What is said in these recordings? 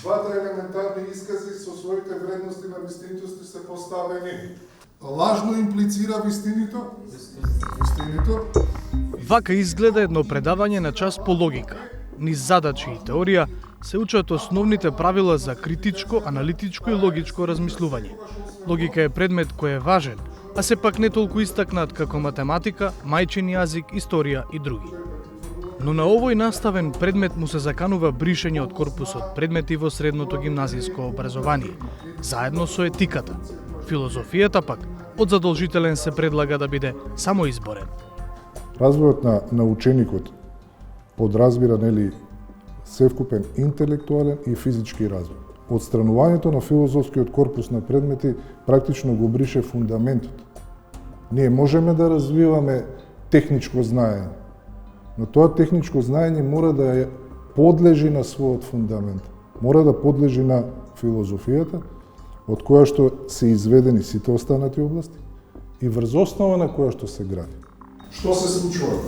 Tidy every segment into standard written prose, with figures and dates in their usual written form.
Двата елементарни искази со своите вредности на вистинитост се поставени. Лажно имплицира вистинито. Вака изгледа едно предавање на час по логика. Низ задачи и теорија се учат основните правила за критичко, аналитичко и логичко размислување. Логика е предмет кој е важен, а сепак не толку истакнат како математика, мајчин јазик, историја и други. Но на овој наставен предмет му се заканува бришење од корпусот предмети во средното гимназиско образование, заедно со етиката. Филозофијата пак од задолжителен се предлага да биде самоизборен. Развојот на ученикот подразбира севкупен интелектуален и физички развој. Отстранувањето на филозофскиот корпус на предмети практично го брише фундаментот. Ние можеме да развиваме техничко знаење, но тоа техничко знаење мора да подлежи на својот фундамент. Мора да подлежи на филозофијата, од која што се изведени сите останати области и врз основа на која што се гради. Што се случува?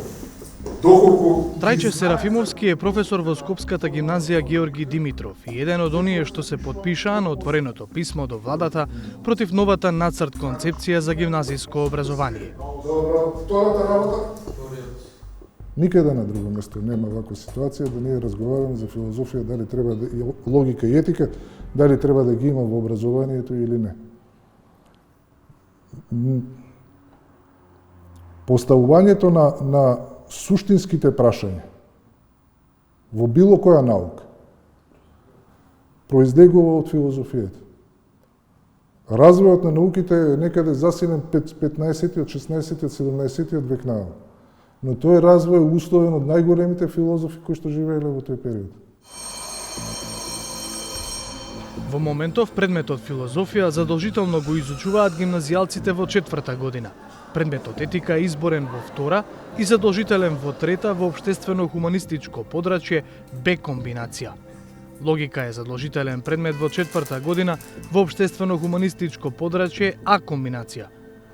Доколку Трајче Серафимовски е професор во Скопската гимназија Георги Димитров и еден од оние што се потпишаа на отвореното писмо до владата против новата нацрт концепција за гимназиско образование. Добро, втората работа? Никаде на друго место нема ваква ситуација да ние разговараме за филозофија, дали треба да логика и етика, дали треба да ги има во образованието или не. Поставувањето на суштинските прашања во било која наука произлегува од филозофијата. Развојот на науките е некаде засилен 15-тиот, 16-тиот, 17-тиот век наваму. Но тој развој е условен од најголемите филозофи кои што живееле во тој период. Во моментов предметот филозофија задолжително го изучуваат гимназијалците во 4-та година. Предметот етика е изборен во 2-та и задолжителен во 3-та во општествено-хуманистичко подрачје Б комбинација. Логика е задолжителен предмет во 4-та година во општествено-хуманистичко подрачје А комбинација.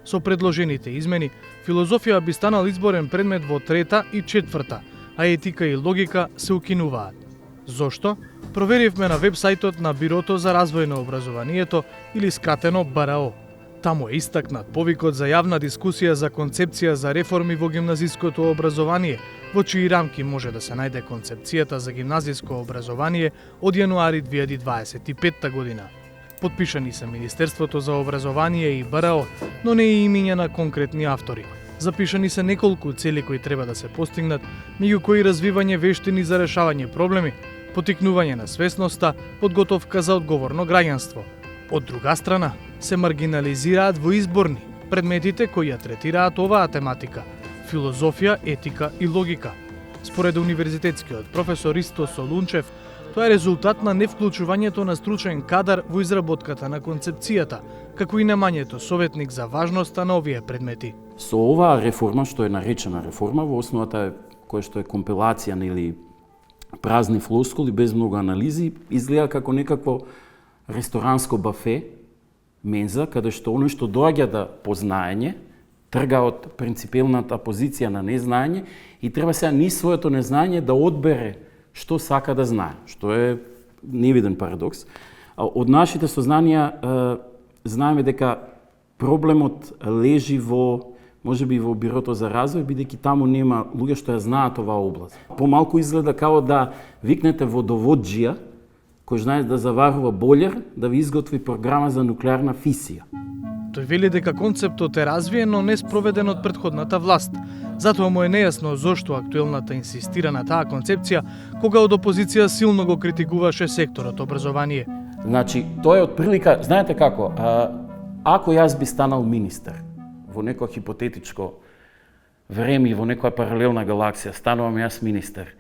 Со предложените измени, филозофија би станал изборен предмет во 3-та и 4-та, а етика и логика се укинуваат. Зошто? Проверивме на вебсајтот на Бирото за развој на образованието или скратено БРО. Таму е истакнат повикот за јавна дискусија за концепција за реформи во гимназиското образование, во чии рамки може да се најде концепцијата за гимназиско образование од јануари 2025 година. Подпишани се Министерството за образование и БРО, но не и имиња на конкретни автори. Запишани се неколку цели кои треба да се постигнат, меѓу кои развивање вештини за решавање проблеми, потикнување на свесноста, подготовка за одговорно граѓанство. Од друга страна, се маргинализираат во изборни предметите кои ја третираат оваа тематика – филозофија, етика и логика. Според универзитетскиот професор Ристо Солунчев, тоа е резултат на невклучувањето на стручен кадар во изработката на концепцијата, како и немањето советник за важноста на овие предмети. Со оваа реформа, што е наречена реформа, во основата која што е компилација или празни флоскули без многу анализи, изгледа како некакво ресторанско бафе, менза, каде што оној што доаѓа да познаење, трга од принципелната позиција на незнаење и треба сега низ своето незнаење да одбере што сака да знае, што е невиден парадокс. Од нашите сознанија знаеме дека проблемот лежи можеби во Бирото за развој, бидејќи таму нема луѓе што ја знаат оваа област. Помалку изгледа као да викнете водоводжија, кој знае да заварува бољер, да ви изготви програма за нуклеарна фисија. Тој вели дека концептот е развиен, но не спроведен од претходната власт. Затоа му е нејасно зошто актуелната инсистира на таа концепција, кога од опозиција силно го критикуваше секторот образование. Значи, тоа е од прилика, знаете како, ако јас би станал министер во некоја хипотетичко време и во некоја паралелна галаксија, станувам јас министер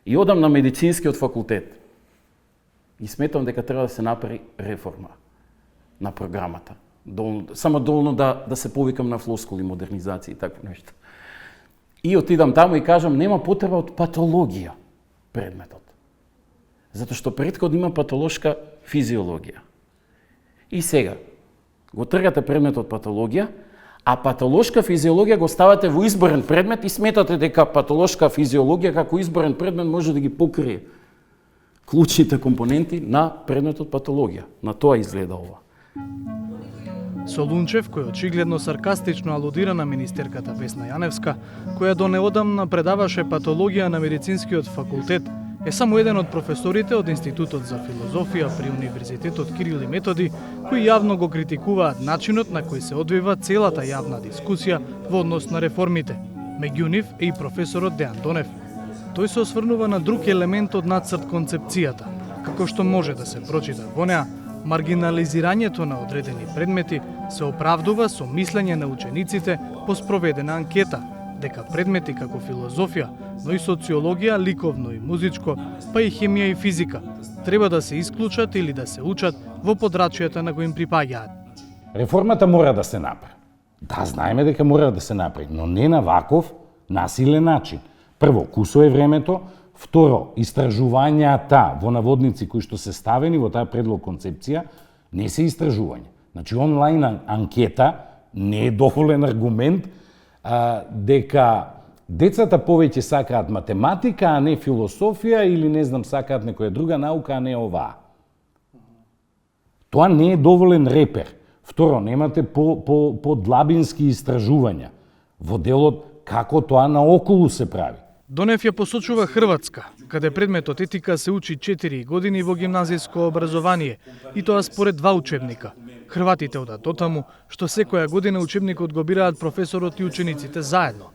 и одам на медицинскиот факултет и сметам дека треба да се направи реформа на програмата. Само долно да се повикам на флоскули, модернизација и такво нешто. И отидам таму и кажам, нема потреба од патологија предметот. Затоа што претходно има патолошка физиологија. И сега, го тргате предметот патологија, а патолошка физиологија го ставате во изборен предмет и сметате дека патолошка физиологија како изборен предмет може да ги покрие клучните компоненти на предметот патологија. На тоа изгледа ова. Солунчев, кој очигледно саркастично алудира на министерката Весна Јаневска, која до неодамна предаваше патологија на медицинскиот факултет, е само еден од професорите од Институтот за филозофија при Универзитетот Кирил и Методи, кои јавно го критикуваат начинот на кој се одвива целата јавна дискусија во однос на реформите. Меѓу нив е и професорот Дејан Донев. Тој се осврнува на друг елемент од нацрт концепцијата, како што може да се прочита во неа. Маргинализирањето на одредени предмети се оправдува со мислење на учениците по спроведена анкета, дека предмети како филозофија, но и социологија, ликовно и музичко, па и хемија и физика, треба да се исклучат или да се учат во подрачјата на кои им припаѓаат. Реформата мора да се направи. Да, знаеме дека мора да се направи, но не на ваков насилен начин. Прво, кусо е времето. Второ, истражувањата во наводници кои што се ставени во таа предлог концепција не се истражувања. Значи, онлайн анкета не е доволен аргумент дека децата повеќе сакаат математика, а не философија или не знам сакаат некоја друга наука, а не оваа. Тоа не е доволен репер. Второ, немате подлабински истражувања во делот како тоа наоколу се прави. Донев ја посочува Хрватска, каде предметот етика се учи 4 години во гимназиско образование, и тоа според 2 учебника. Хрватите одат дотаму што секоја година учебникот го бираат професорот и учениците заедно.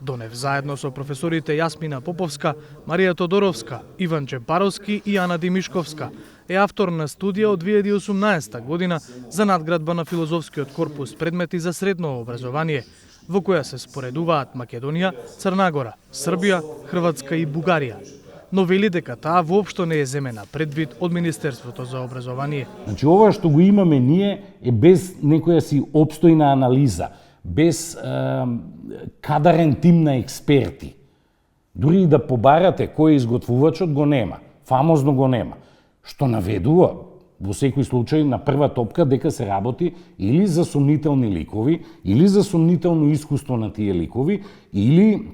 Донев заедно со професорите Јасмина Поповска, Марија Тодоровска, Иван Чепаровски и Ана Димишковска е автор на студија од 2018 година за надградба на филозофскиот корпус предмети за средно образование, во која се споредуваат Македонија, Црна Гора, Србија, Хрватска и Бугарија. Но вели дека таа воопшто не е земена предвид од Министерството за образование. Значи, ова што го имаме ние е без некоја си опстојна анализа, без кадарен тим на експерти. Дури и да побарате кој е изготвувачот, го нема. Фамозно го нема. Што наведува во секој случај на прва топка дека се работи или за сомнителни ликови, или за сомнително искуство на тие ликови, или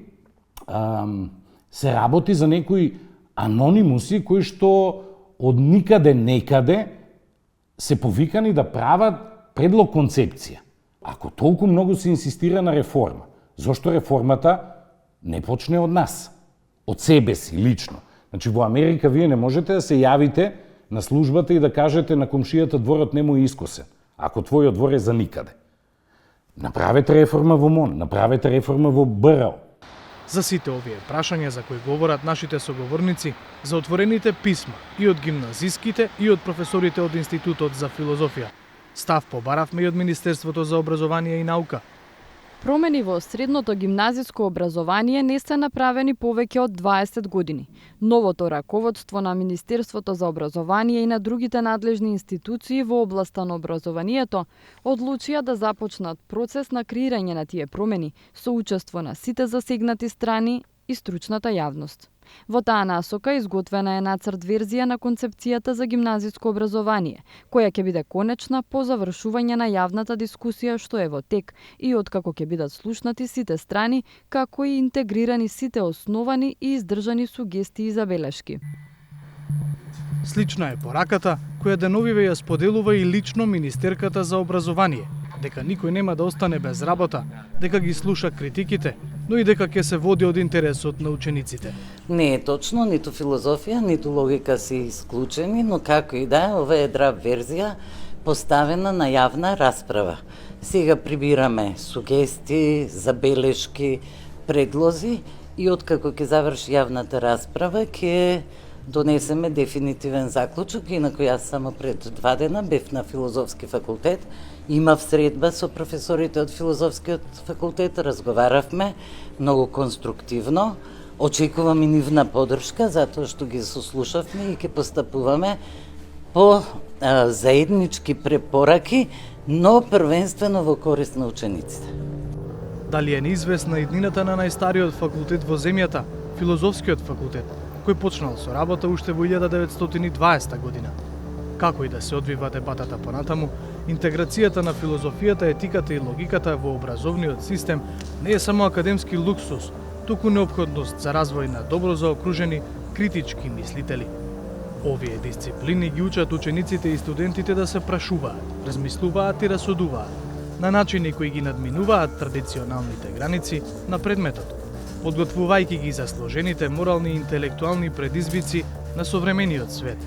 се работи за некои анонимуси кои што од никаде некаде се повикани да прават предлог концепција. Ако толку многу се инсистира на реформа, зошто реформата не почне од нас, од себе си, лично? Значи, во Америка вие не можете да се јавите на службата и да кажете на комшијата дворот не му е искосен, ако твојот двор е за никаде. Направете реформа во МОН, направете реформа во БРО. За сите овие прашања за кои говорат нашите соговорници, за отворените писма и од гимназиските и од професорите од Институтот за филозофија, став побаравме и од Министерството за образование и наука. Промени во средното гимназиско образование не се направени повеќе од 20 години. Новото раководство на Министерството за образование и на другите надлежни институции во областа на образованието одлучија да започнат процес на креирање на тие промени со учество на сите засегнати страни и стручната јавност. Во таа насока изготвена е нацрт верзија на концепцијата за гимназиско образование, која ќе биде конечна по завршување на јавната дискусија што е во тек и откако ќе бидат слушнати сите страни, како и интегрирани сите основани и издржани сугестии и забелешки. Слична е пораката која деновиве ја споделува и лично Министерката за образование, дека никој нема да остане без работа, дека ги слуша критиките, но и дека ќе се води од интересот на учениците. Не е точно, ниту филозофија, ниту логика се исклучени, но како и да, ова е драв верзија поставена на јавна расправа. Сега прибираме сугестии, забелешки, предлози и откако ќе заврши јавната расправа, ќе донесеме дефинитивен заклучок, инако јас само пред 2 дена бев на филозофски факултет, имав средба со професорите од филозофскиот факултет, разговаравме многу конструктивно, очекувам и нивна поддршка, затоа што ги сослушавме и ќе постапуваме по заеднички препораки, но првенствено во корист на учениците. Дали е неизвестна иднината на најстариот факултет во земјата, филозофскиот факултет, кој почнал со работа уште во 1920 година. Како и да се одвива дебатата понатаму, интеграцијата на филозофијата, етиката и логиката во образовниот систем не е само академски луксус, туку неопходност за развој на добро заокружени критички мислители. Овие дисциплини ги учат учениците и студентите да се прашуваат, размислуваат и расудуваат на начини кои ги надминуваат традиционалните граници на предметот, подготвувајќи ги за сложените морални и интелектуални предизвици на современиот свет.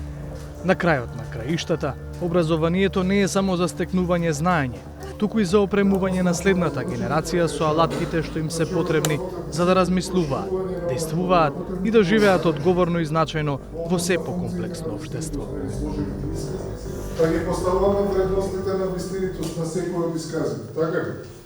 На крајот на краиштата, образованието не е само за стекнување знаење, туку и за опремување на следната генерација со алатките што им се потребни за да размислуваат, действуваат и да живеат одговорно и значајно во се покомплексно општество. Па ги поставуваме вредностите на вистинитост на секој од исказите, така ли?